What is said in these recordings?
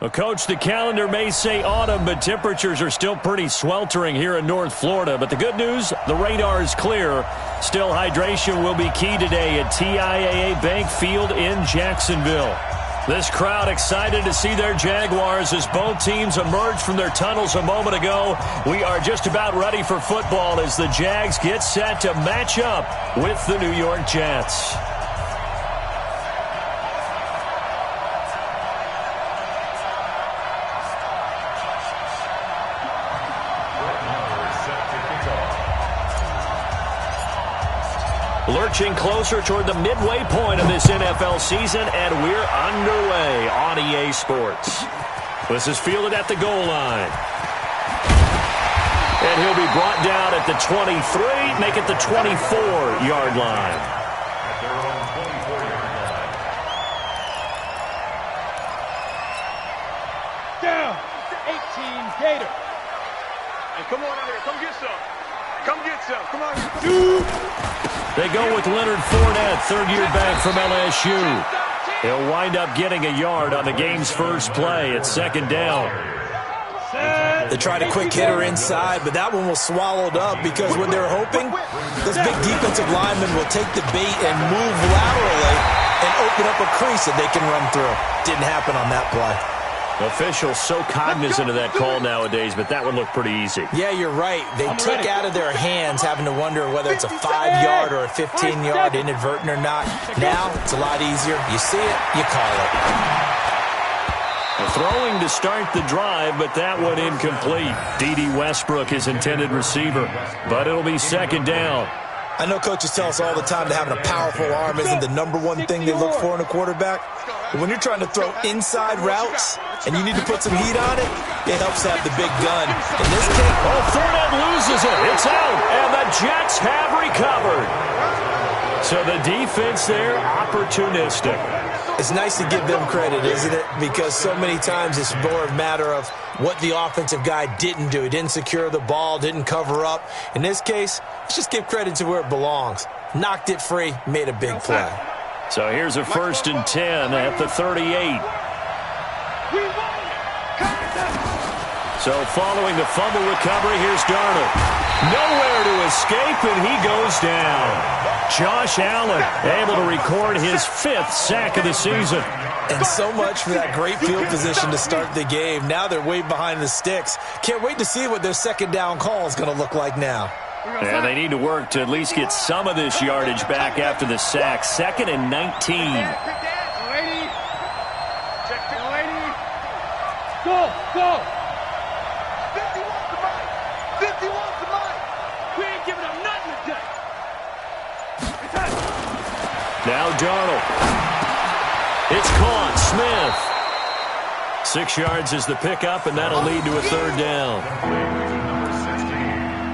Well, Coach, the calendar may say autumn, but temperatures are still pretty sweltering here in North Florida. But the good news, the radar is clear. Still, hydration will be key today at TIAA Bank Field in Jacksonville. This crowd excited to see their Jaguars as both teams emerge from their tunnels a moment ago. We are just about ready for football as the Jags get set to match up with the New York Jets. Lurching closer toward the midway point of this NFL season, and we're underway on EA Sports. This is fielded at the goal line. And he'll be brought down at the 23, make it the 24-yard line. At their own 24-yard line. Down, 18 Gator. Hey, come on out here. Come get some. Come get some. Come on. They go with Leonard Fournette, third-year back from LSU. He'll wind up getting a yard on the game's first play at second down. They tried a quick hitter inside, but that one was swallowed up because what they're hoping, this big defensive lineman will take the bait and move laterally and open up a crease that they can run through. Didn't happen on that play. Officials so cognizant of that call nowadays, but that would look pretty easy. Yeah, you're right. They took out of their hands having to wonder whether it's a 5-yard or a 15-yard inadvertent or not. Now, it's a lot easier. You see it, you call it. Throwing to start the drive, but that one incomplete. D.D. Westbrook, his intended receiver, but it'll be second down. I know coaches tell us all the time that having a powerful arm isn't the number one thing they look for in a quarterback. But when you're trying to throw inside routes and you need to put some heat on it, it helps to have the big gun. In this case, Fournette loses it. It's out, and the Jets have recovered. So the defense there, opportunistic. It's nice to give them credit, isn't it? Because so many times it's more a matter of what the offensive guy didn't do. He didn't secure the ball, didn't cover up. In this case, let's just give credit to where it belongs. Knocked it free, made a big play. So here's a 1st and 10 at the 38. So following the fumble recovery, here's Darnold. Nowhere to escape, and he goes down. Josh Allen able to record his 5th sack of the season. And so much for that great field position to start the game. Now they're way behind the sticks. Can't wait to see what their second down call is going to look like now. And they need to work to at least get some of this yardage back after the sack. 2nd and 19. Go, go. 51's the mic. 51's the mic. We ain't giving up nothing today. Now Darnold. It's caught. Smith. 6 yards is the pickup, and that'll lead to a 3rd down.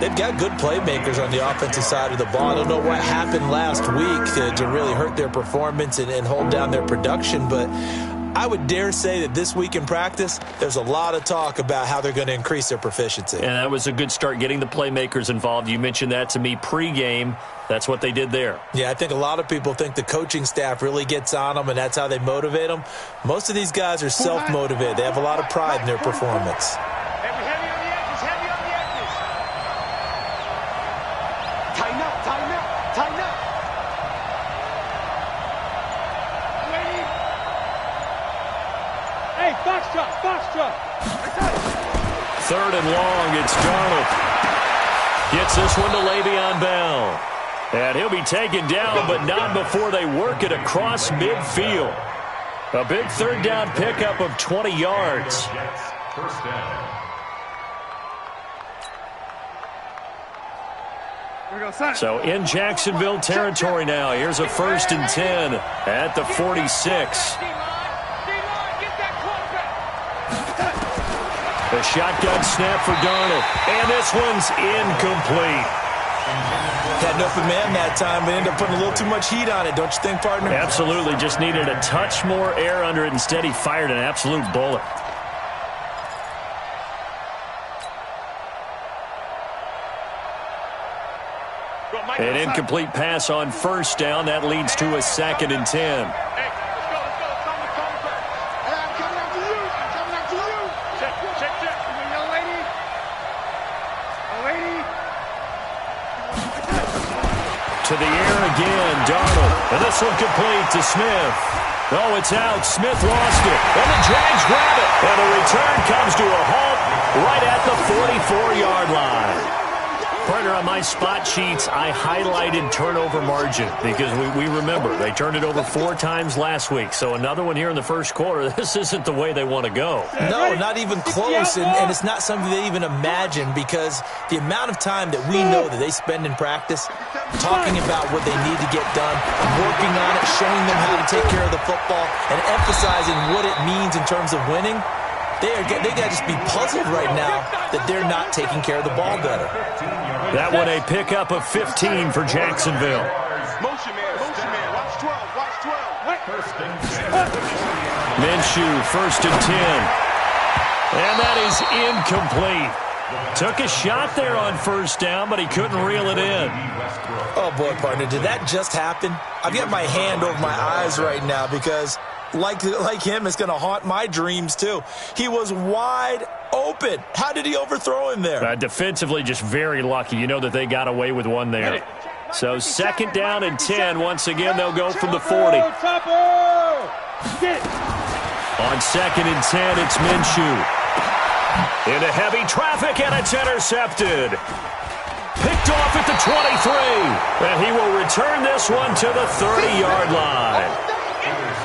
They've got good playmakers on the offensive side of the ball. I don't know what happened last week to really hurt their performance and hold down their production, but I would dare say that this week in practice, there's a lot of talk about how they're going to increase their proficiency. And that was a good start getting the playmakers involved. You mentioned that to me pregame. That's what they did there. Yeah, I think a lot of people think the coaching staff really gets on them, and that's how they motivate them. Most of these guys are self-motivated. They have a lot of pride in their performance. Heavy on the edges. Heavy on the edges. Tighten up. Tighten up. Tighten up. Hey, Foxtrot, Foxtrot. 3rd and long, it's Darnold. Gets this one to Le'Veon Bell. And he'll be taken down, but not before they work it across midfield. A big 3rd down pickup of 20 yards. First down. So in Jacksonville territory now. Here's a 1st and 10 at the 46. A shotgun snap for Darnold. And this one's incomplete. Had an open man that time, but ended up putting a little too much heat on it, don't you think, partner? Absolutely. Just needed a touch more air under it. Instead, he fired an absolute bullet. An incomplete pass on 1st down. That leads to a 2nd and 10. Hey, let's go. Let's go. It's time to come back. Hey, I'm coming after you. I'm coming after To the air again, Darnold. And this one complete to Smith. Oh, it's out. Smith lost it. And the Jags grab it. And the return comes to a halt right at the 44-yard line. Partner, on my spot sheets, I highlighted turnover margin because we remember they turned it over 4 times last week. So another one here in the first quarter. This isn't the way they want to go. No, not even close, and it's not something they even imagine because the amount of time that we know that they spend in practice talking about what they need to get done, working on it, showing them how to take care of the football, and emphasizing what it means in terms of winning. They got to just be puzzled right now that they're not taking care of the ball better. That one a pickup of 15 for Jacksonville. Motion man, watch 12, watch 12. Minshew, 1st and 10. And that is incomplete. Took a shot there on 1st down, but he couldn't reel it in. Oh, boy, partner, did that just happen? I've got my hand over my eyes right now because like him, it's going to haunt my dreams, too. He was wide open. How did he overthrow him there? Defensively, just very lucky. You know that they got away with one there. So 2nd down and 10. Once again, they'll go from the 40. On 2nd and 10, it's Minshew. Into heavy traffic, and it's intercepted. Picked off at the 23. And he will return this one to the 30-yard line.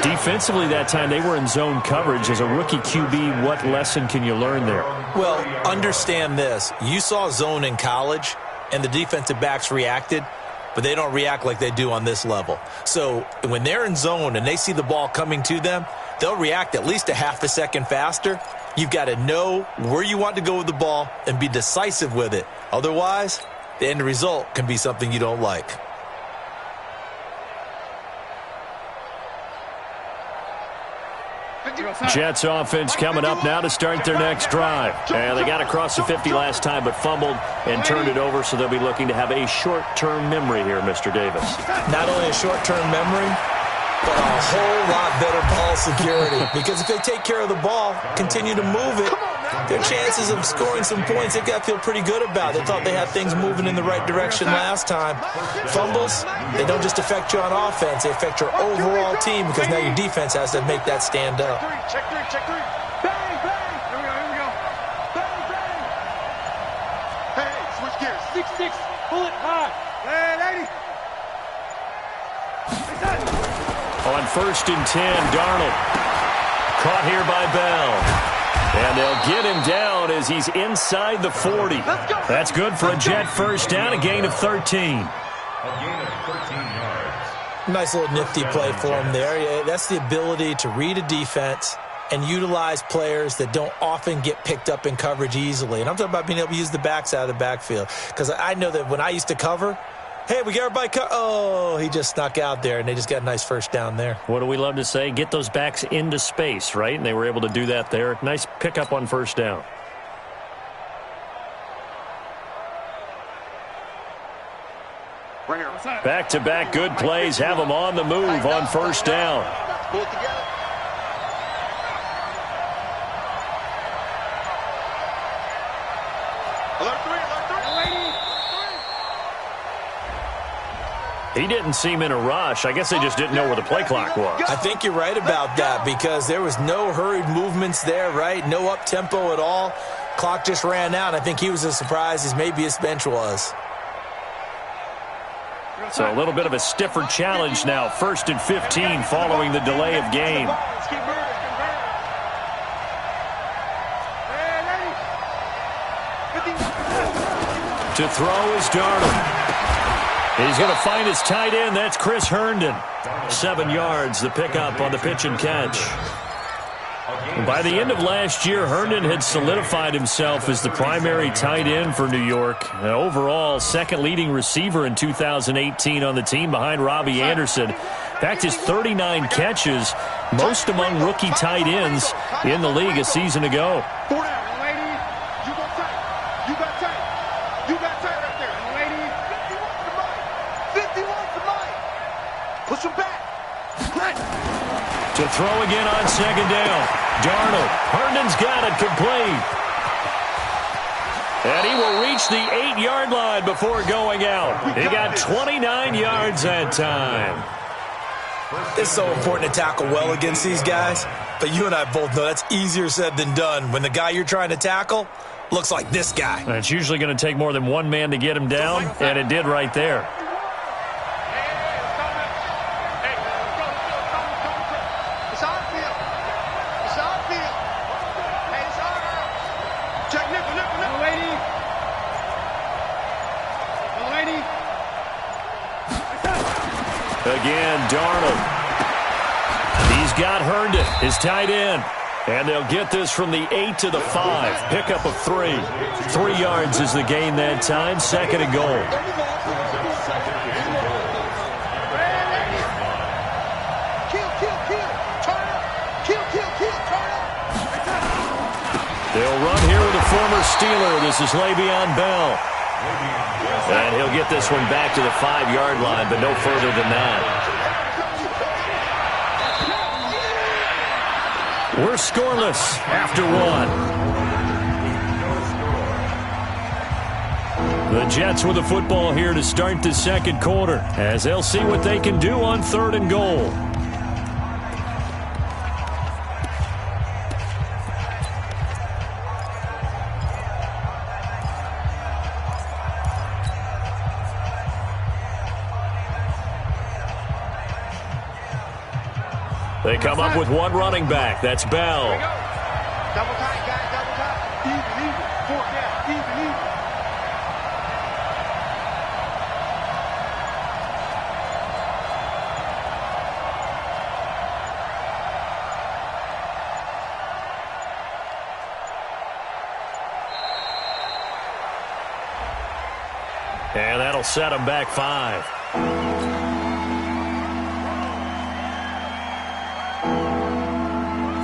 Defensively that time, they were in zone coverage. As a rookie QB, what lesson can you learn there? Well, understand this. You saw zone in college, and the defensive backs reacted, but they don't react like they do on this level. So when they're in zone and they see the ball coming to them, they'll react at least a half a second faster. You've got to know where you want to go with the ball and be decisive with it. Otherwise, the end result can be something you don't like. Jets offense coming up now to start their next drive. And they got across the 50 last time but fumbled and turned it over, so they'll be looking to have a short-term memory here, Mr. Davis. Not only a short-term memory, but a whole lot better ball security. Because if they take care of the ball, continue to move it, their chances of scoring some points, they've got to feel pretty good about. They thought they had things moving in the right direction last time. Fumbles, they don't just affect you on offense, they affect your overall team because now your defense has to make that stand up. Check three. Bang, bang. Here we go. Bang, bang. Hey, switch gears. 6-6, bullet high. Hey, lady. On 1st and 10, Darnold. Caught here by Bell. And they'll get him down as he's inside the 40. That's good for a Jet 1st down, a gain of 13. A gain of 13 yards. Nice little nifty play for him there. That's the ability to read a defense and utilize players that don't often get picked up in coverage easily. And I'm talking about being able to use the backside of the backfield. Because I know that when I used to cover, hey, we got everybody oh, he just snuck out there, and they just got a nice 1st down there. What do we love to say? Get those backs into space, right? And they were able to do that there. Nice pickup on 1st down. Back-to-back good plays. Have them on the move on 1st down. Pull it together. Alert 3. He didn't seem in a rush. I guess they just didn't know where the play clock was. I think you're right about that because there was no hurried movements there, right? No up-tempo at all. Clock just ran out. I think he was as surprised as maybe his bench was. So a little bit of a stiffer challenge now. 1st and 15 following the delay of game. To throw is Darnold. He's going to find his tight end. That's Chris Herndon. 7 yards, the pickup on the pitch and catch. By the end of last year, Herndon had solidified himself as the primary tight end for New York. Overall, 2nd leading receiver in 2018 on the team behind Robbie Anderson. In fact, his 39 catches, most among rookie tight ends in the league a season ago. To throw again on 2nd down. Darnold. Herndon's got it complete. And he will reached the 8-yard line before going out. He got 29 yards that time. It's so important to tackle well against these guys, but you and I both know that's easier said than done when the guy you're trying to tackle looks like this guy. It's usually going to take more than one man to get him down, and it did right there. Again, Darnold. He's got Herndon, his tight end. And they'll get this from the 8 to the 5. Pickup of 3. 3 yards is the gain that time. 2nd and goal. They'll run here with a former Steeler. This is Le'Veon Bell. And he'll get this one back to the 5-yard line, but no further than that. We're scoreless after 1. The Jets with the football here to start the 2nd quarter, as they'll see what they can do on 3rd and goal. They come up with one running back. That's Bell. Double tight, guys, double tight. Even. 4 down, even. And that'll set them back 5.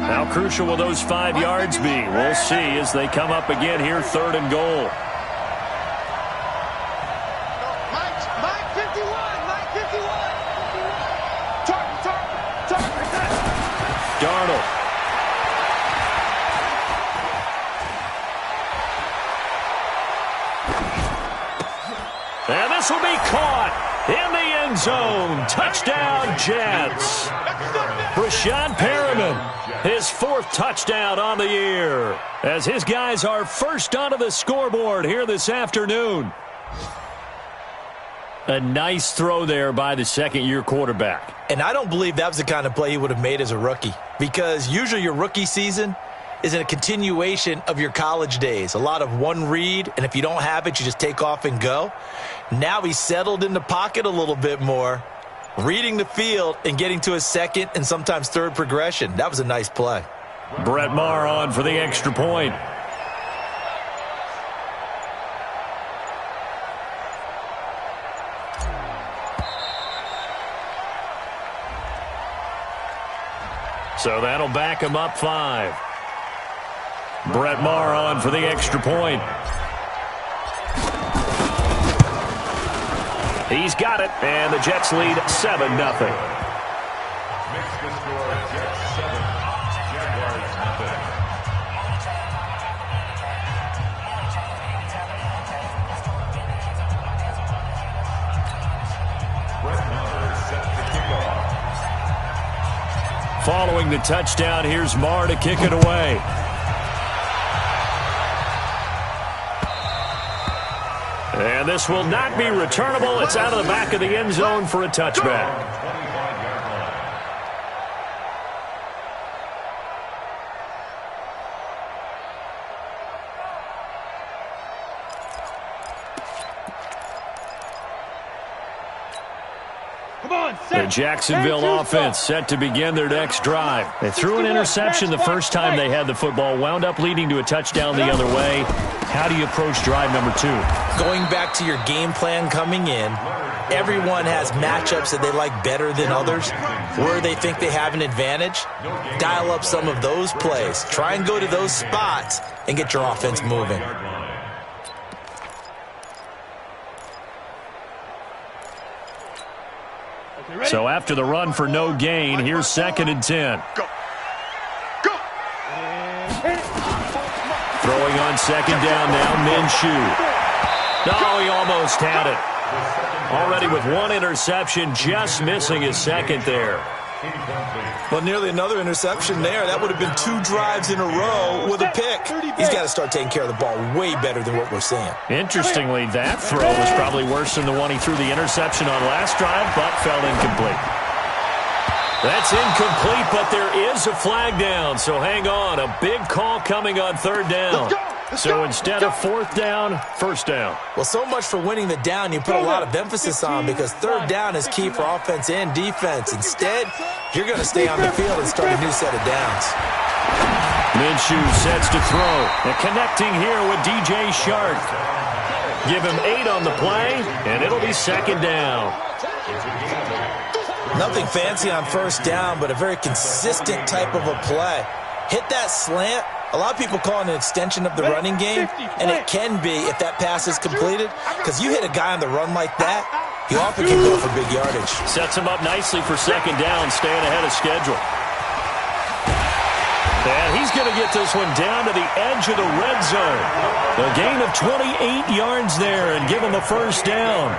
How crucial will those 5 yards be? We'll see as they come up again here, 3rd and goal. Mike 51. Target. Darnold. And this will be caught in the end zone. Touchdown, Jets. Brashad Perriman, his 4th touchdown on the year, as his guys are first onto the scoreboard here this afternoon. A nice throw there by the 2nd-year quarterback. And I don't believe that was the kind of play he would have made as a rookie, because usually your rookie season is a continuation of your college days. A lot of one read, and if you don't have it, you just take off and go. Now he's settled in the pocket a little bit more, reading the field and getting to his 2nd and sometimes 3rd progression. That was a nice play. Brett Maher on for the extra point. So that'll back him up 5. Brett Maher on for the extra point. He's got it, and the Jets lead 7-0. Makes the score Jets 7, Jaguars 0. Brett Maher set the kickoff. Following the touchdown, here's Maher to kick it away. And this will not be returnable. It's out of the back of the end zone for a touchback. The Jacksonville offense set to begin their next drive. They threw an interception the first time they had the football, wound up leading to a touchdown the other way. How do you approach drive number 2? Going back to your game plan coming in, everyone has matchups that they like better than others, where they think they have an advantage. Dial up some of those plays. Try and go to those spots and get your offense moving. So after the run for no gain, here's 2nd and 10. Go. Throwing on 2nd down now, Minshew. No, he almost had it. Already with one interception, just missing his second there. Well, nearly another interception there. That would have been 2 drives in a row with a pick. He's got to start taking care of the ball way better than what we're seeing. Interestingly, that throw was probably worse than the one he threw the interception on last drive, but fell incomplete. That's incomplete, but there is a flag down, so hang on. A big call coming on 3rd down. So instead of 4th down, 1st down. Well, so much for winning the down you put a lot of emphasis on, because 3rd down is key for offense and defense. Instead, you're going to stay on the field and start a new set of downs. Minshew sets to throw. And connecting here with DJ Shark. Give him 8 on the play, and it'll be 2nd down. Nothing fancy on 1st down, but a very consistent type of a play. Hit that slant. A lot of people call it an extension of the running game, and it can be if that pass is completed, because you hit a guy on the run like that, he often can go for big yardage. Sets him up nicely for 2nd down, staying ahead of schedule. And he's going to get this one down to the edge of the red zone. A gain of 28 yards there and give him a 1st down.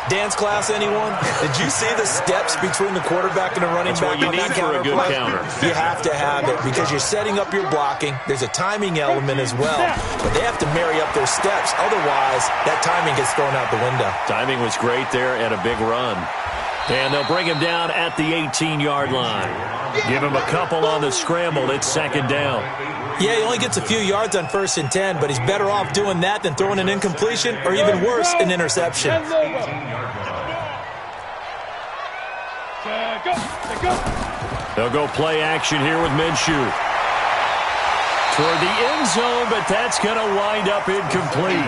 Dance class, anyone? Did you see the steps between the quarterback and the running back on that counter? That's what you need for a good counter. You have to have it because you're setting up your blocking. There's a timing element as well, but they have to marry up their steps. Otherwise, that timing gets thrown out the window. Timing was great there and a big run. And they'll bring him down at the 18-yard line. Give him a couple on the scramble. It's 2nd down. Yeah, he only gets a few yards on 1st and 10, but he's better off doing that than throwing an incompletion or even worse, an interception. They'll go play action here with Minshew. Toward the end zone, but that's going to wind up incomplete.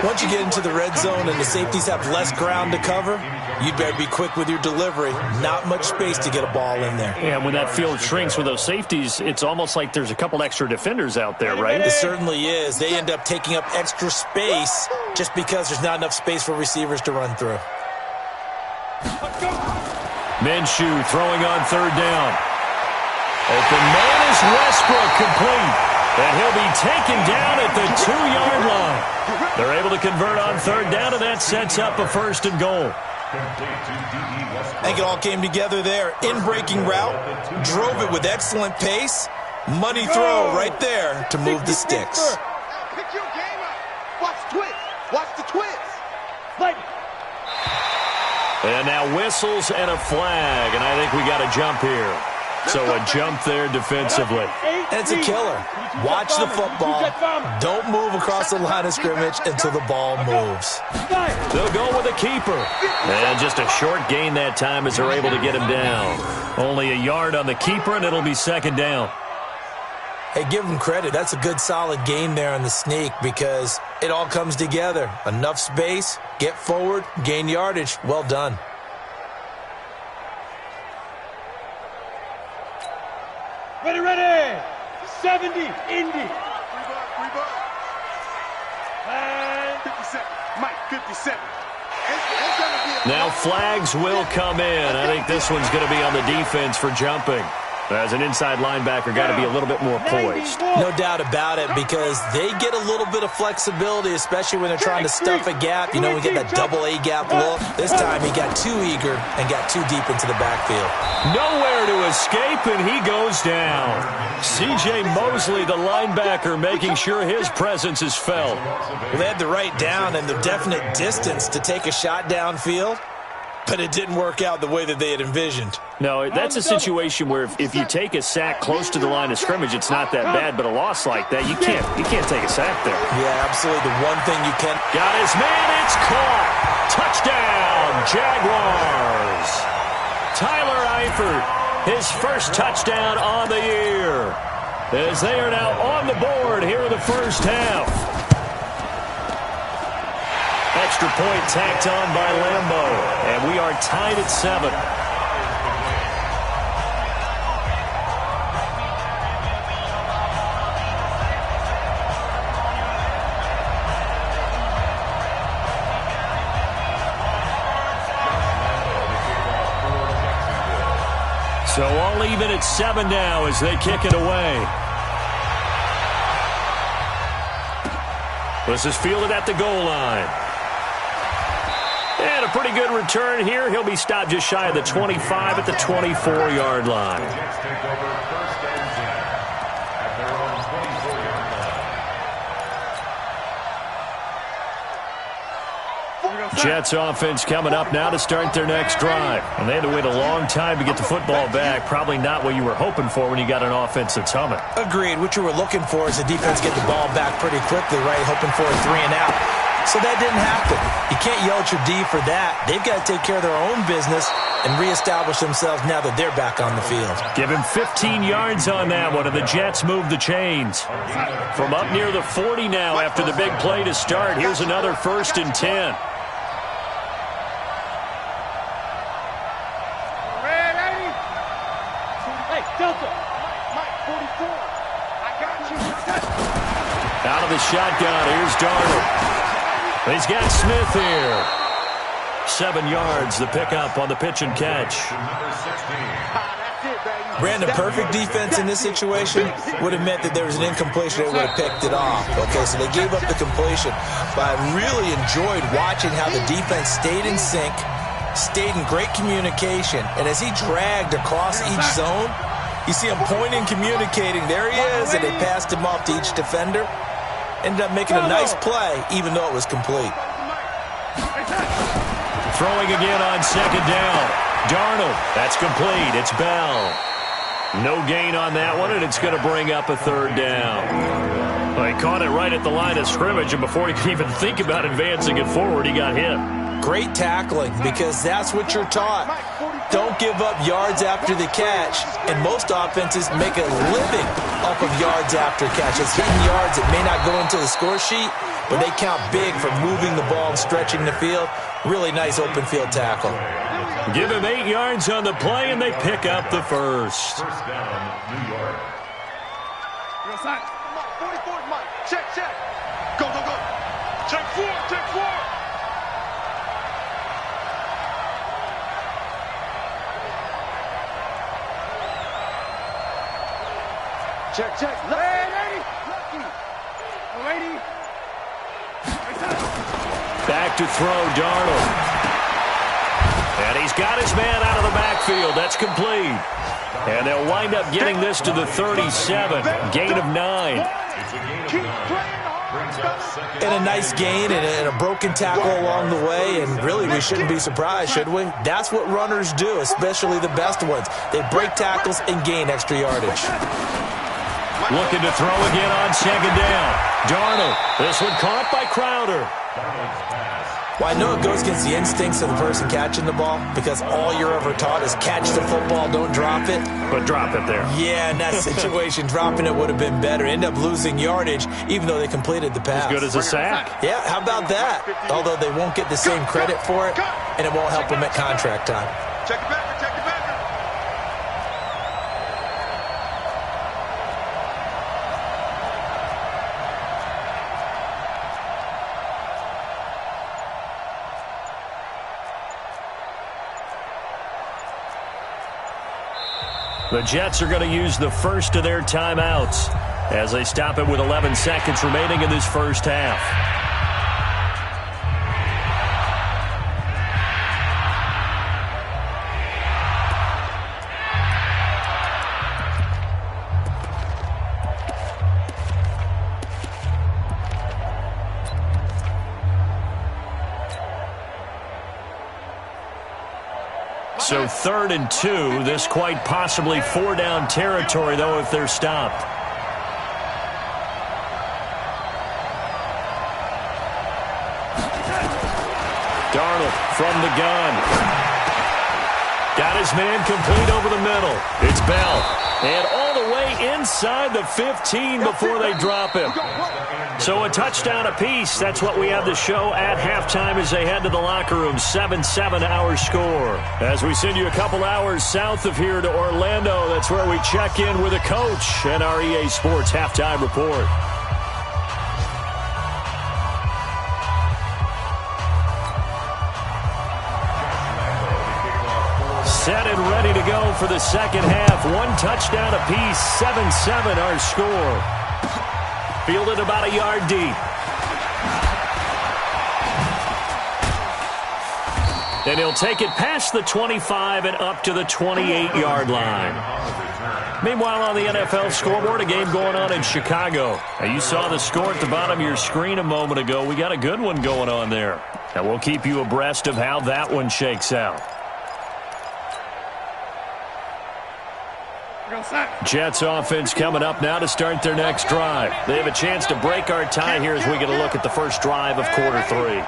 Once you get into the red zone and the safeties have less ground to cover, you'd better be quick with your delivery. Not much space to get a ball in there. Yeah, when that field shrinks with those safeties, it's almost like there's a couple extra defenders out there, right? It certainly is. They end up taking up extra space just because there's not enough space for receivers to run through. Minshew throwing on 3rd down. Open man is Westbrook, complete. And he'll be taken down at the 2-yard line. They're able to convert on 3rd down, and that sets up a 1st and goal. I think it all came together there. In-breaking route, drove it with excellent pace. Money throw right there to move the sticks. Pick your game up. Watch twist. Watch the twist. And now whistles and a flag, and I think we got a jump here. So a jump there defensively. And it's a killer. Watch the football. Don't move across the line of scrimmage until the ball moves. They'll go with a keeper. And just a short gain that time as they're able to get him down. Only a yard on the keeper, and it'll be 2nd down. Hey, give him credit. That's a good, solid gain there on the sneak because it all comes together. Enough space, get forward, gain yardage. Well done. Ready. 70, Indy. And 57. Mike, 57. Now flags will come in. I think this one's going to be on the defense for jumping. As an inside linebacker, got to be a little bit more poised. No doubt about it, because they get a little bit of flexibility, especially when they're trying to stuff a gap. You know, we get that double A gap look. This time he got too eager and got too deep into the backfield. Nowhere to escape, and he goes down. C.J. Mosley, the linebacker, making sure his presence is felt. Well, they had the right down and the definite distance to take a shot downfield, but it didn't work out the way that they had envisioned. No, that's a situation where if you take a sack close to the line of scrimmage, it's not that bad, but a loss like that, you can't take a sack there. Yeah, absolutely. The one thing you can... Got his man, it's caught. Touchdown, Jaguars. Tyler Eifert, his first touchdown on the year, as they are now on the board here in the first half. Extra point tacked on by Lambo, and we are tied at 7. So all even at 7 now as they kick it away. This is fielded at the goal line. And a pretty good return here. He'll be stopped just shy of the 25 at the 24-yard line. Jets take over first and 10 at their own 24-yard line. Jets offense coming up now to start their next drive. And they had to wait a long time to get the football back. Probably not what you were hoping for when you got an offense that's humming. Agreed. What you were looking for is the defense get the ball back pretty quickly, right? Hoping for a 3 and out. So that didn't happen. You can't yell at your D for that. They've got to take care of their own business and reestablish themselves now that they're back on the field. Give him 15 yards on that one, and the Jets move the chains. From up near the 40 now after the big play to start. Here's another 1st and 10. Hey, Delta. Mike, 44. I got you. Out of the shotgun, here's Darnold. He's got Smith here. 7 yards, the pickup on the pitch and catch. Brandon, perfect defense in this situation would have meant that there was an incompletion. They would have picked it off. Okay, so they gave up the completion. But I really enjoyed watching how the defense stayed in sync, stayed in great communication. And as he dragged across each zone, you see him pointing, communicating. There he is, and they passed him off to each defender. Ended up making a nice play, even though it was complete. Throwing again on 2nd down. Darnold, that's complete. It's Bell. No gain on that one, and it's going to bring up a 3rd down. Well, he caught it right at the line of scrimmage, and before he could even think about advancing it forward, he got hit. Great tackling, because that's what you're taught. Don't give up yards after the catch, and most offenses make a living off of yards after catches. Hitting yards that may not go into the score sheet, but they count big for moving the ball and stretching the field. Really nice open field tackle. Give him 8 yards on the play, and they pick up the first. First down, New York. Come on, 44 is Mike. Check. Go. Check 4. Check. Lefty. Back to throw, Darnold. And he's got his man out of the backfield. That's complete. And they'll wind up getting this to the 37. Gain of 9. And a nice gain and a broken tackle along the way. And really, we shouldn't be surprised, should we? That's what runners do, especially the best ones. They break tackles and gain extra yardage. Looking to throw again on 2nd down. Darnold. This one caught by Crowder. Well, I know it goes against the instincts of the person catching the ball because all you're ever taught is catch the football, don't drop it. But drop it there. Yeah, in that situation, dropping it would have been better. End up losing yardage, even though they completed the pass. As good as a sack. Yeah, how about that? Although they won't get the same credit for it, and it won't help them at contract time. Check it back. The Jets are going to use the first of their timeouts as they stop it with 11 seconds remaining in this first half. So 3rd and 2. This quite possibly 4-down territory, though, if they're stopped. Darnold from the gun. Got his man complete over the middle. It's Bell. And all the way inside the 15 before they drop him. So a touchdown apiece. That's what we have to show at halftime as they head to the locker room. 7-7 our score. As we send you a couple hours south of here to Orlando, that's where we check in with a coach and our EA Sports halftime report. Set and ready to go for the second half. 1 touchdown apiece. 7-7 our score. Fielded about a yard deep. And he'll take it past the 25 and up to the 28-yard line. Meanwhile, on the NFL scoreboard, a game going on in Chicago. Now, you saw the score at the bottom of your screen a moment ago. We got a good one going on there. And we'll keep you abreast of how that one shakes out. Jets offense coming up now to start their next drive. They have a chance to break our tie here as we get a look at the first drive of quarter 3.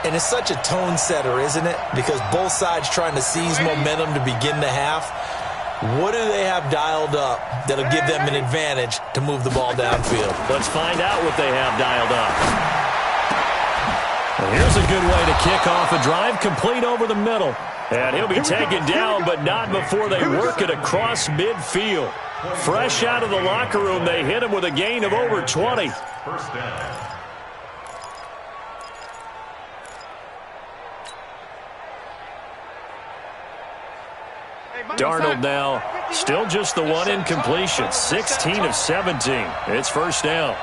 And it's such a tone setter, isn't it? Because both sides trying to seize momentum to begin the half. What do they have dialed up that'll give them an advantage to move the ball downfield? Let's find out what they have dialed up. Well, here's a good way to kick off a drive, complete over the middle. And he'll be taken down, but not before they work it across midfield. Fresh out of the locker room, they hit him with a gain of over 20. First down. Darnold now, still just the one incompletion, 16 of 17. It's first down.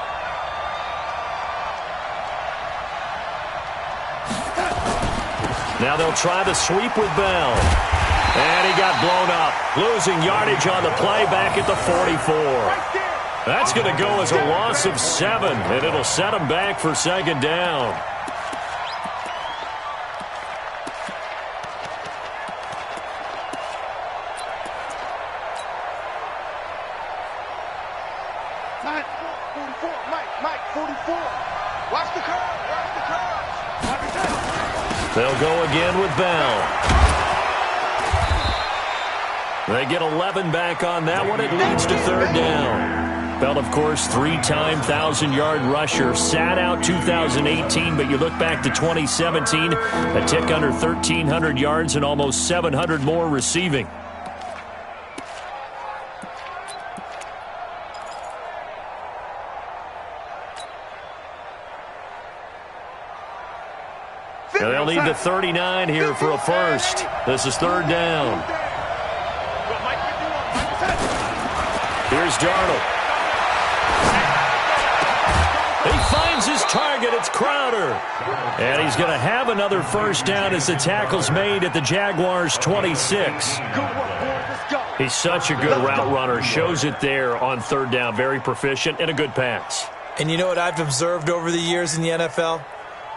Now they'll try the sweep with Bell. And he got blown up, losing yardage on the play back at the 44. That's going to go as a loss of 7, and it'll set him back for second down. They'll go again with Bell. They get 11 back on that one. It leads to third down. Bell, of course, 3-time 1,000-yard rusher. Sat out 2018, but you look back to 2017, a tick under 1,300 yards and almost 700 more receiving. They'll need the 39 here for a first. This is third down. Here's Darnold. He finds his target. It's Crowder. And he's going to have another first down as the tackle's made at the Jaguars' 26. He's such a good route runner. Shows it there on third down. Very proficient and a good pass. And you know what I've observed over the years in the NFL?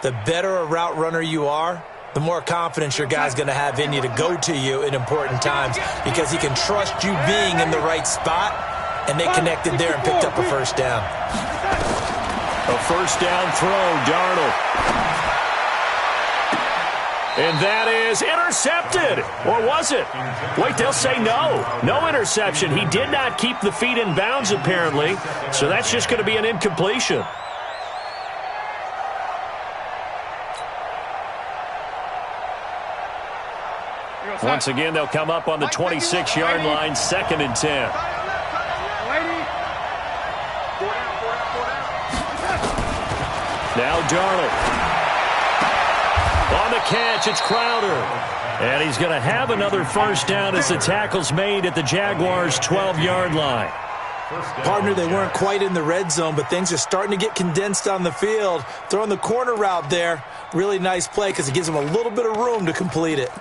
The better a route runner you are, the more confidence your guy's going to have in you to go to you in important times because he can trust you being in the right spot, and they connected there and picked up a first down. A first down throw, Darnold. And that is intercepted. Or was it? Wait, they'll say no. No interception. He did not keep the feet in bounds, apparently, so that's just going to be an incompletion. Once again, they'll come up on the 26-yard line, 2nd and 10. Now Darnold. On the catch, it's Crowder. And he's going to have another first down as the tackle's made at the Jaguars' 12-yard line. Partner, they weren't quite in the red zone, but things are starting to get condensed on the field. Throwing the corner route there. Really nice play because it gives them a little bit of room to complete it.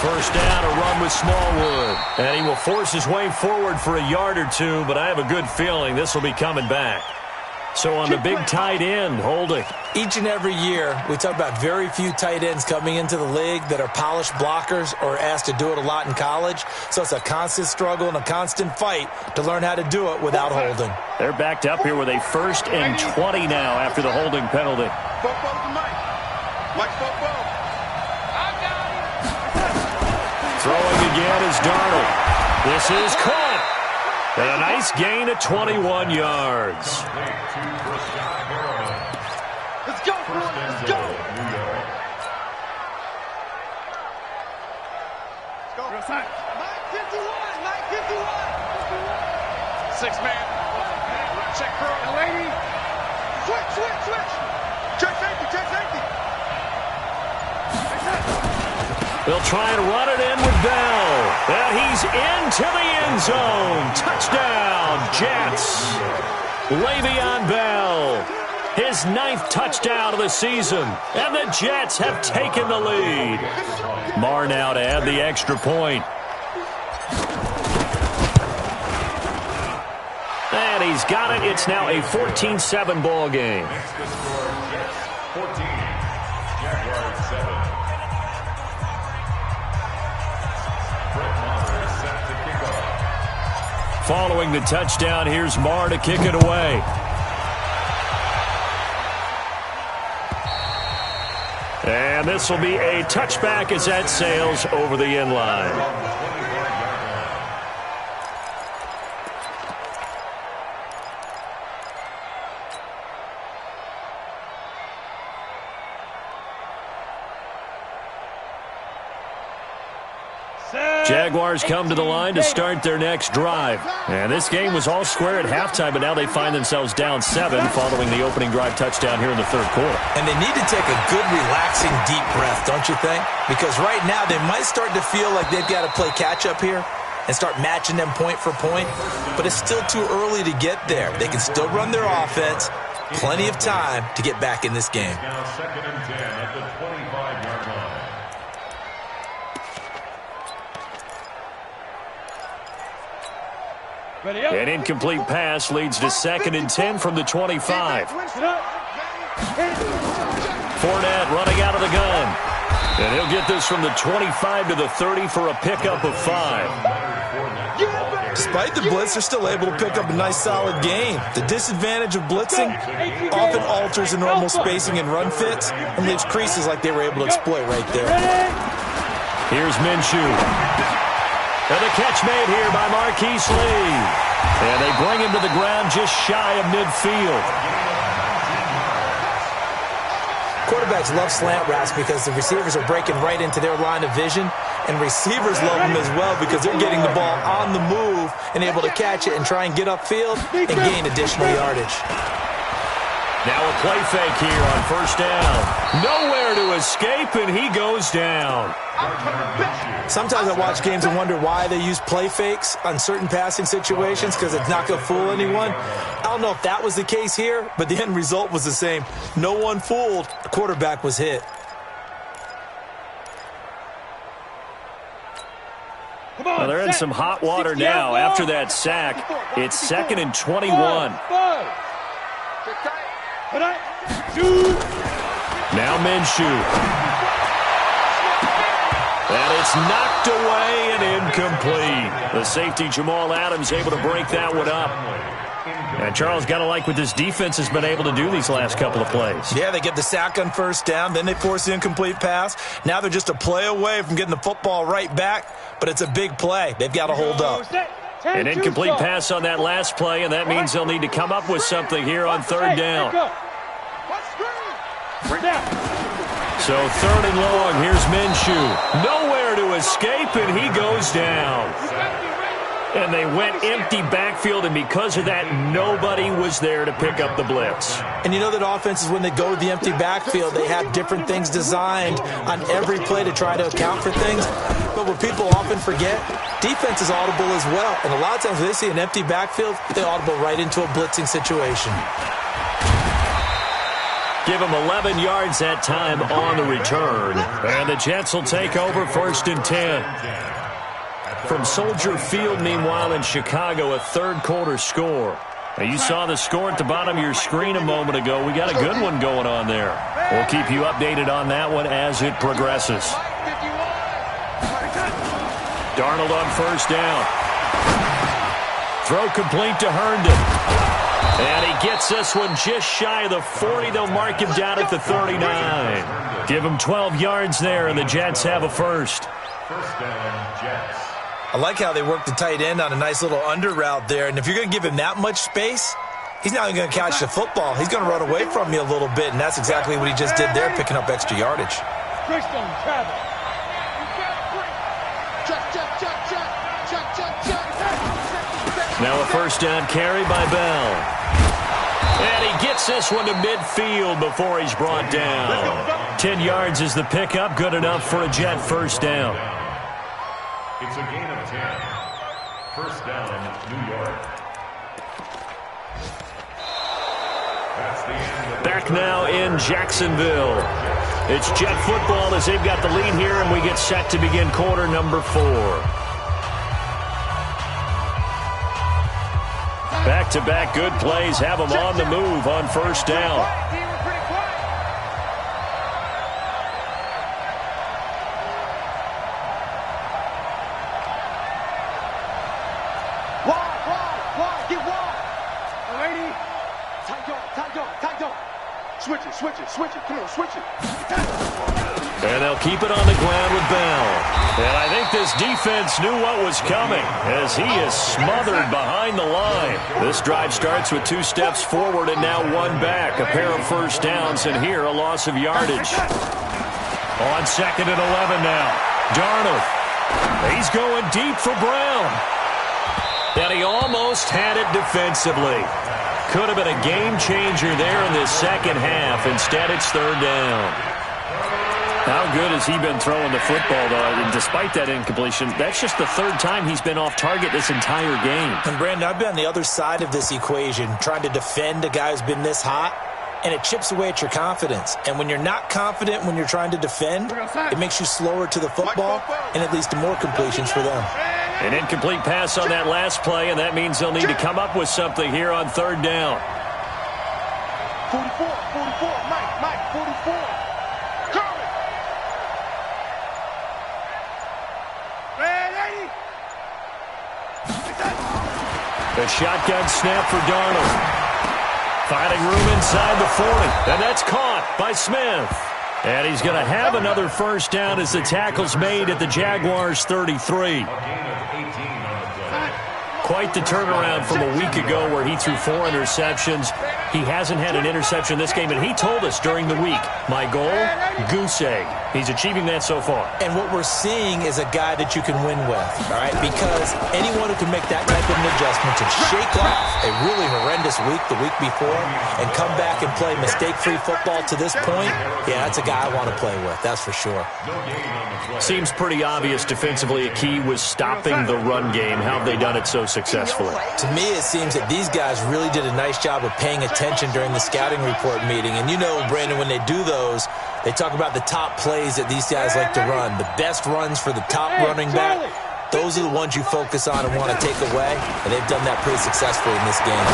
First down, a run with Smallwood. And he will force his way forward for a yard or two, but I have a good feeling this will be coming back. So on the big tight end, holding. Each and every year, we talk about very few tight ends coming into the league that are polished blockers or asked to do it a lot in college. So it's a constant struggle and a constant fight to learn how to do it without holding. They're backed up here with a 1st and 20 now after the holding penalty. Throwing again is Darnold. This is caught. And a nice gain of 21 yards. Let's go, Bruin. Let's go. Let's go. 6-man. Check for a lady. Switch. Check safety. They'll try and run it in with Bell. And he's into the end zone. Touchdown, Jets. Le'Veon Bell. His 9th touchdown of the season. And the Jets have taken the lead. Marr now to add the extra point. And he's got it. It's now a 14-7 ball game. Next to score, Jets 14, Jaguars 7. Brett Maher is set to kick off. Following the touchdown, here's Marr to kick it away. And this will be a touchback as that sails over the end line. Jaguars come to the line to start their next drive. And this game was all square at halftime, but now they find themselves down 7 following the opening drive touchdown here in the third quarter. And they need to take a good, relaxing, deep breath, don't you think? Because right now they might start to feel like they've got to play catch-up here and start matching them point for point. But it's still too early to get there. They can still run their offense. Plenty of time to get back in this game. Now 2nd and 10 at the 25-yard line. An incomplete pass leads to 2nd and 10 from the 25. Fournette running out of the gun. And he'll get this from the 25 to the 30 for a pickup of 5. Despite the blitz, they're still able to pick up a nice, solid game. The disadvantage of blitzing often alters the normal spacing and run fits and leaves creases like they were able to exploit right there. Here's Minshew. And the catch made here by Marquise Lee. And they bring him to the ground just shy of midfield. Quarterbacks love slant routes because the receivers are breaking right into their line of vision, and receivers love them as well because they're getting the ball on the move and able to catch it and try and get upfield and gain additional yardage. Now a play fake here on first down. Nowhere to escape, and he goes down. Sometimes I watch games and wonder why they use play fakes on certain passing situations because it's not going to fool anyone. I don't know if that was the case here, but the end result was the same. No one fooled. The quarterback was hit. Well, they're in some hot water now after that sack. It's 2nd and 21. Now Minshew. And it's knocked away and incomplete. The safety, Jamal Adams, able to break that one up. And Charles, got to like what this defense has been able to do these last couple of plays. Yeah, they get the sack on first down, then they force the incomplete pass. Now they're just a play away from getting the football right back, but it's a big play. They've got to hold up. An incomplete pass on that last play, and that means they'll need to come up with something here on third down. So 3rd and long, here's Minshew. Nowhere to escape, and he goes down. And they went empty backfield, and because of that, nobody was there to pick up the blitz. And you know that offenses, when they go with the empty backfield, they have different things designed on every play to try to account for things. But what people often forget, defense is audible as well. And a lot of times when they see an empty backfield, they audible right into a blitzing situation. Give him 11 yards that time on the return. And the Jets will take over 1st and 10. From Soldier Field, meanwhile, in Chicago, a third-quarter score. Now, you saw the score at the bottom of your screen a moment ago. We got a good one going on there. We'll keep you updated on that one as it progresses. Darnold on first down. Throw complete to Herndon. And he gets this one just shy of the 40. They'll mark him down at the 39. Give him 12 yards there, and the Jets have a first. First down, Jets. I like how they work the tight end on a nice little under route there. And if you're going to give him that much space, he's not going to catch the football. He's going to run away from you a little bit, and that's exactly what he just did there, picking up extra yardage. Now a first down carry by Bell. And he gets Gets this one to midfield before he's brought down. 10 yards is the pickup. Good enough for a Jet first down. It's a gain of 10. First down, New York. That's the end. Back now in Jacksonville. It's Jet football as they've got the lead here, and we get set to begin quarter number 4. Back-to-back good plays have them on the move on first down. Switch it. Come on, switch it. And they'll keep it on the ground with Bell. And I think this defense knew what was coming as he is smothered behind the line. This drive starts with 2 steps forward and now 1 back. A pair of first downs, and here a loss of yardage. On 2nd and 11 now. Darnold. He's going deep for Brown. And he almost had it defensively. Could have been a game changer there in this second half. Instead, it's 3rd down. How good has he been throwing the football, though? And despite that incompletion, that's just the 3rd time he's been off target this entire game. And, Brandon, I've been on the other side of this equation, trying to defend a guy who's been this hot, and it chips away at your confidence. And when you're not confident when you're trying to defend, it makes you slower to the football, and it leads to more completions for them. An incomplete pass on that last play, and that means they'll need to come up with something here on 3rd down. 44, Mike, 44. Curry. Ready? The shotgun snap for Darnold. Finding room inside the 40, and that's caught by Smith. And he's going to have another first down as the tackle's made at the Jaguars' 33. Quite the turnaround from a week ago where he threw 4 interceptions. He hasn't had an interception this game, and he told us during the week, my goal, goose egg. He's achieving that so far. And what we're seeing is a guy that you can win with, all right? Because anyone who can make that type of an adjustment to shake off a really horrendous week the week before and come back and play mistake-free football to this point, yeah, that's a guy I want to play with, that's for sure. Seems pretty obvious defensively a key was stopping the run game. How have they done it so successfully? To me, it seems that these guys really did a nice job of paying attention during the scouting report meeting. And you know, Brandon, when they do those, they talk about the top plays that these guys like to run. The best runs for the top running back, those are the ones you focus on and want to take away. And they've done that pretty successfully in this game.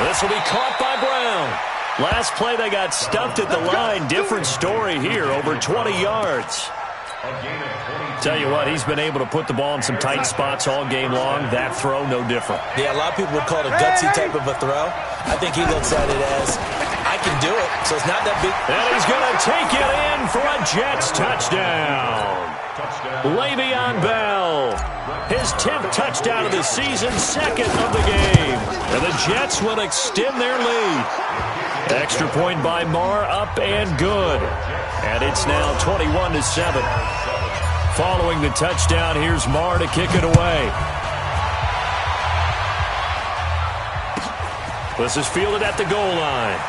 This will be caught by Brown. Last play, they got stuffed at the line. Different story here, over 20 yards. Tell you what, he's been able to put the ball in some tight spots all game long. That throw, no different. Yeah, a lot of people would call it a gutsy type of a throw. I think he looks at it as, I can do it, so it's not that big. And he's going to take it in for a Jets touchdown. Le'Veon Bell, his 10th touchdown of the season, 2nd of the game. And the Jets will extend their lead. Extra point by Marr, up and good. And it's now 21-7. Following the touchdown, here's Marr to kick it away. This is fielded at the goal line.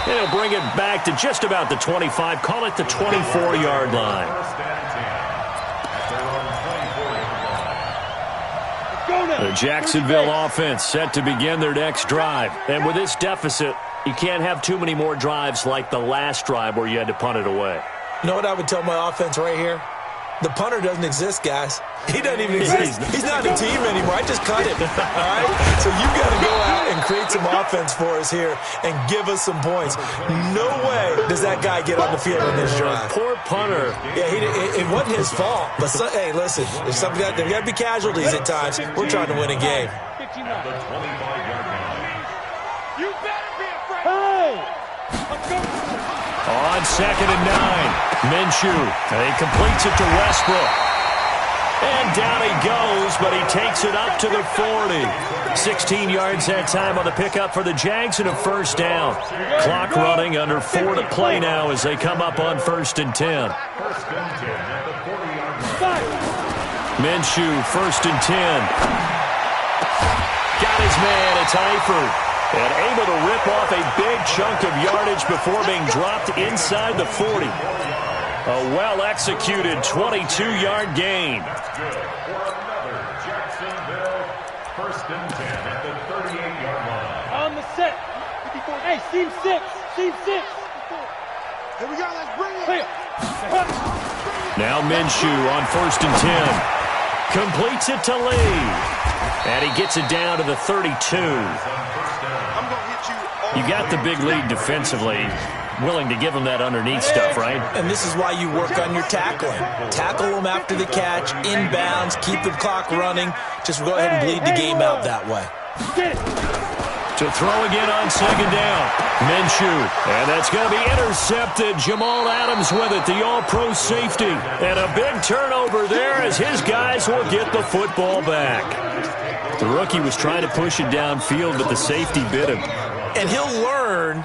He'll bring it back to just about the 25. Call it the 24-yard line. The Jacksonville offense set to begin their next drive. And with this deficit, you can't have too many more drives like the last drive where you had to punt it away. You know what I would tell my offense right here? The punter doesn't exist, guys. He doesn't even exist. He's not a team anymore. I just cut him. All right? So you've got to go out and create some offense for us here and give us some points. No way does that guy get on the field in this drive. Poor punter. Yeah, it wasn't his fault. But, hey, listen, there's got to be casualties at times. We're trying to win a game. You better be afraid. Hey! Let's go. On 2nd and 9, Minshew. He completes it to Westbrook. And down he goes, but he takes it up to the 40. 16 yards that time on the pickup for the Jags and a first down. Clock running, under 4 to play now as they come up on 1st and 10. Minshew, 1st and 10. Got his man. It's Eifert. And able to rip off a big chunk of yardage before being dropped inside the 40. A well-executed 22-yard gain. That's good for another Jacksonville 1st and 10 at the 38-yard line. On the set. Hey, seam 6. Seam 6. Here we go. Let's bring it. Hey. Now Minshew on 1st and 10. Completes it to Lee. And he gets it down to the 32. You got the big lead defensively. Willing to give him that underneath stuff, right? And this is why you work on your tackling. Tackle them after the catch, inbounds, keep the clock running. Just go ahead and bleed the game out that way. To throw again on 2nd down. Minshew. And that's going to be intercepted. Jamal Adams with it, the all-pro safety. And a big turnover there as his guys will get the football back. The rookie was trying to push it downfield, but the safety bit him. And he'll learn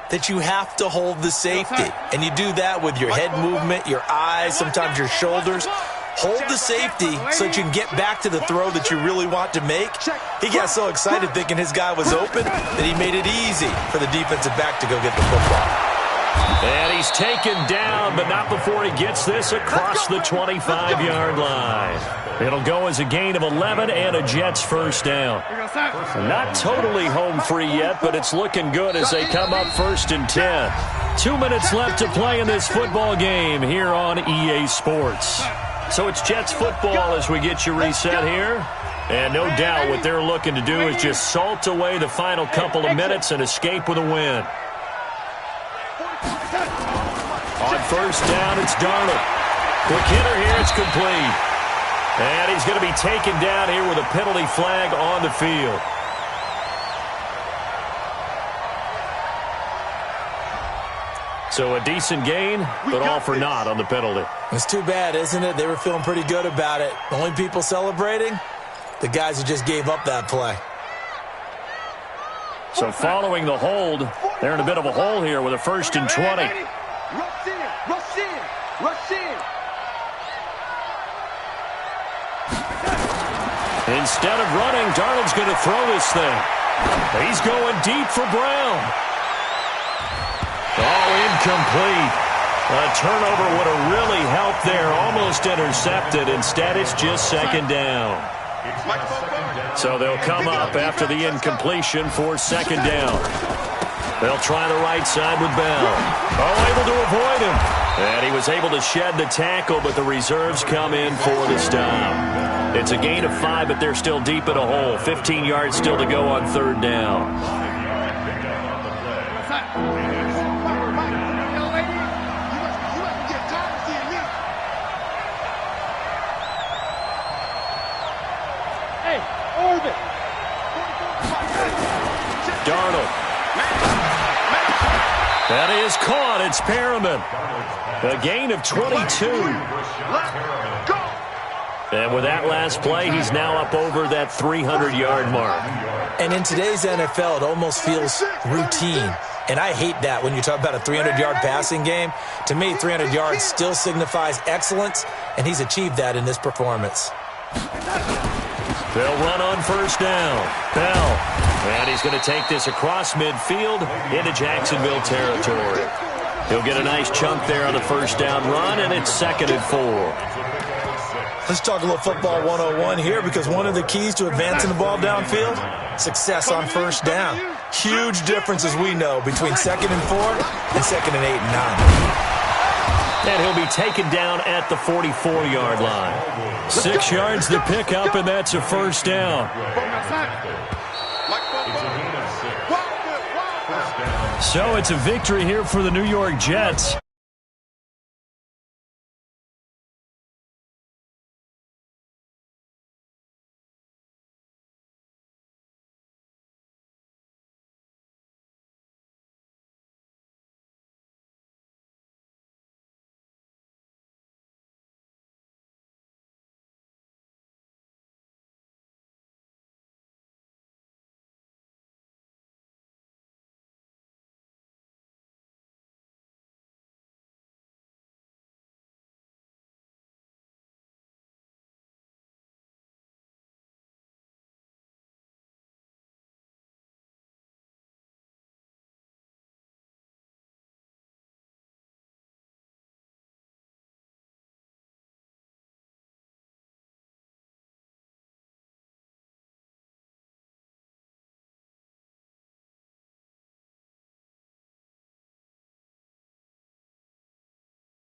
that you have to hold the safety. And you do that with your head movement, your eyes, sometimes your shoulders. Hold the safety so that you can get back to the throw that you really want to make. He got so excited thinking his guy was open that he made it easy for the defensive back to go get the football. And he's taken down, but not before he gets this across the 25-yard line. It'll go as a gain of 11 and a Jets 1st down. Not totally home free yet, but it's looking good as they come up 1st and 10. 2 minutes left to play in this football game here on EA Sports. So it's Jets football as we get you reset here. And no doubt what they're looking to do is just salt away the final couple of minutes and escape with a win. On 1st down, it's Darnold. Quick hitter here, it's complete. And he's going to be taken down here with a penalty flag on the field. So a decent gain, but all for naught on the penalty. It's too bad, isn't it? They were feeling pretty good about it. The only people celebrating, the guys who just gave up that play. So following the hold, they're in a bit of a hole here with a 1st and 20. Rush in. Rush in. Rush in. Instead of running, Darnold's going to throw this thing. He's going deep for Brown. Oh, incomplete. A turnover would have really helped there. Almost intercepted. Instead, it's just 2nd down. So they'll come up after the incompletion for 2nd down. They'll try the right side with Bell. Oh, able to avoid him. And he was able to shed the tackle, but the reserves come in for the stop. It's a gain of 5, but they're still deep in a hole. 15 yards still to go on 3rd down. Darnold. That is caught. It's Perriman. A gain of 22. And with that last play, he's now up over that 300-yard mark. And in today's NFL, it almost feels routine. And I hate that when you talk about a 300-yard passing game. To me, 300 yards still signifies excellence, and he's achieved that in this performance. They'll run on 1st down. Bell. And he's going to take this across midfield into Jacksonville territory. He'll get a nice chunk there on the 1st down run, and it's 2nd and 4. Let's talk a little football 101 here, because one of the keys to advancing the ball downfield, success on 1st down. Huge difference, as we know, between 2nd and 4 and 2nd and 8 and 9. And he'll be taken down at the 44-yard line. 6 yards to pick up, and that's a 1st down. So it's a victory here for the New York Jets.